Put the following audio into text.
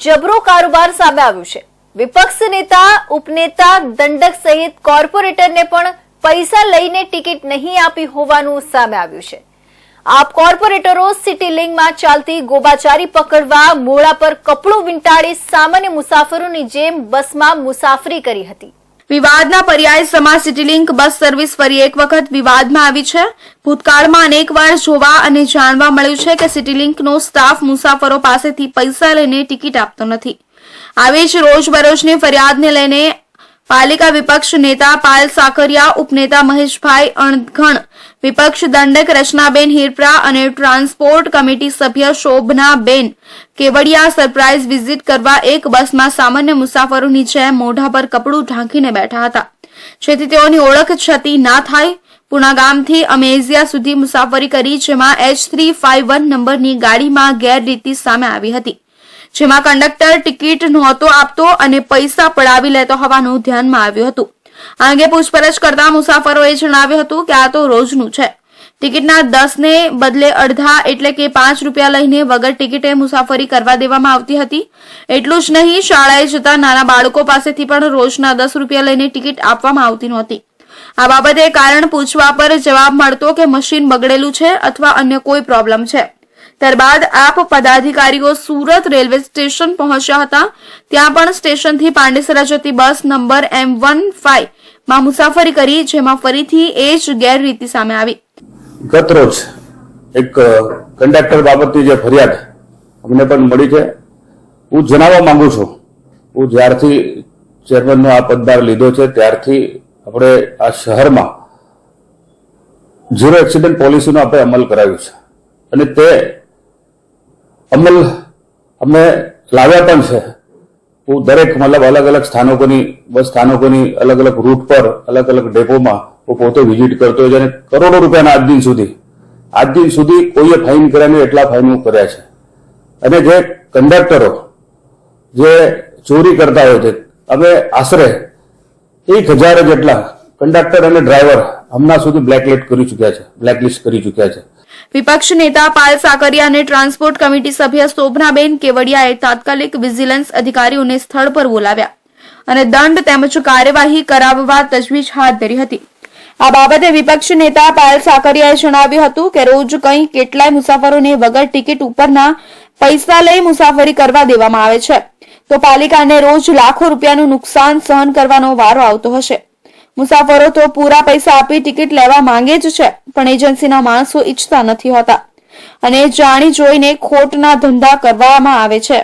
જબરો કારોબાર સામે આવ્યો છે। વિપક્ષ નેતા, ઉપનેતા, દંડક સહિત કોર્પોરેટરને પણ પૈસા લઈને ટિકિટ નહીં આપી હોવાનું સામે આવ્યું છે। આપ કોર્પોરેટરો સિટી લિંકમાં ચાલતી ગોબાચારી પકડવા મોડા પર કપડું વીંટાળી સામાન્ય મુસાફરોની જેમ બસમાં મુસાફરી કરી હતી। વિવાદના પર્યાય સમા સિટી લિંક બસ સર્વિસ ફરી એક વખત વિવાદમાં આવી છે। ભૂતકાળમાં અનેકવાર જોવા અને જાણવા મળ્યું છે કે સિટી લિંકનો સ્ટાફ મુસાફરો પાસેથી પૈસા લઈને ટિકિટ આપતો નથી। આવી જ રોજબરોજની ફરિયાદને લઈને પાલિકા વિપક્ષ નેતા પાયલ સાકરિયા, ઉપનેતા મહેશભાઈ અણઘણ, વિપક્ષ દંડક રચનાબેન હિરપરા અને ટ્રાન્સપોર્ટ કમિટી સભ્ય શોભનાબેન કેવડિયા સરપ્રાઇઝ વિઝિટ કરવા એક બસમાં સામાન્ય મુસાફરોની જેમ મોઢા પર કપડું ઢાંકીને બેઠા હતા, જેથી તેઓની ઓળખ છતી ના થાય। પુણા ગામથી અમેઝિયા સુધી મુસાફરી કરી, જેમાં H351 નંબરની ગાડીમાં ગેરરીતિ સામે આવી હતી, જેમાં કંડક્ટર ટિકિટ નહોતો આપતો અને પૈસા પડાવી લેતો હોવાનું ધ્યાનમાં આવ્યું હતું। આ અંગે પૂછપરછ કરતા મુસાફરોએ જણાવ્યું હતું કે આ તો રોજનું છે। ટિકિટના 10 ને બદલે અડધા એટલે કે 5 રૂપિયા લઈને વગર ટિકિટે મુસાફરી કરવા દેવામાં આવતી હતી। એટલું જ નહીં, શાળાએ જતા નાના બાળકો પાસેથી પણ રોજના 10 રૂપિયા લઈને ટિકિટ આપવામાં આવતી નહોતી। આ બાબતે કારણ પૂછવા પર જવાબ મળતો કે મશીન બગડેલું છે અથવા અન્ય કોઈ પ્રોબ્લેમ છે। ત્યારબાદ આપ પદાધિકારીઓ સુરત રેલવે સ્ટેશન પહોંચ્યા હતા। ત્યાં પણ સ્ટેશનથી પાંડેસરા જતી બસ નંબર M15 માં મુસાફરી કરી, જેમાં ફરીથી એ જ ગેરરીતિ સામે આવી। ગત રોજ એક કંડક્ટર બાબતની જે ફરિયાદ અમને પણ મળી છે, હું જણાવવા માંગુ છું, હું જ્યારથી ચેરમેનનો આ પદભાર લીધો છે ત્યારથી આપણે આ શહેરમાં ઝીરો એક્સિડન્ટ પોલિસીનો આપણે અમલ કરાવ્યો છે અને તે અમલ અમે લાવ્યા પણ છે। હું દરેક અલગ અલગ સ્થાનકોની બસ સ્થાનકોની અલગ અલગ રૂટ પર અલગ અલગ ડેપોમાં હું પોતે વિઝિટ કરતો હોય છે અને કરોડો રૂપિયાના આજ દિન સુધી કોઈએ ફાઇન કર્યા નહીં, એટલા ફાઇન કર્યા છે। અને જે કંડક્ટરો જે ચોરી કરતા હોય છે, અમે આશરે 1000 જેટલા કંડક્ટર અને ડ્રાઈવર હમણાં સુધી બ્લેકલિસ્ટ કરી ચૂક્યા છે। વિપક્ષ નેતા પાયલ સાકરિયા અને ટ્રાન્સપોર્ટ કમિટી સભ્ય શોભનાબેન કેવડિયાએ તાત્કાલિક વિજિલન્સ અધિકારીઓને સ્થળ પર બોલાવ્યા અને દંડ તેમજ કાર્યવાહી કરાવવા તજવીજ હાથ ધરી હતી। આ બાબતે વિપક્ષ નેતા પાયલ સાકરિયાએ જણાવ્યું હતું કે રોજ કંઈ કેટલાય મુસાફરોને વગર ટિકિટ ઉપરના પૈસા લઈ મુસાફરી કરવા દેવામાં આવે છે, તો પાલિકાને રોજ લાખો રૂપિયાનું નુકસાન સહન કરવાનો વારો આવતો હશે। મુસાફરો તો પૂરા પૈસા આપી ટિકિટ લેવા માંગે જ છે, પણ એજન્સીના માણસો ઈચ્છતા નથી હોતા અને જાણી જોઈને ખોટના ધંધા કરવામાં આવે છે।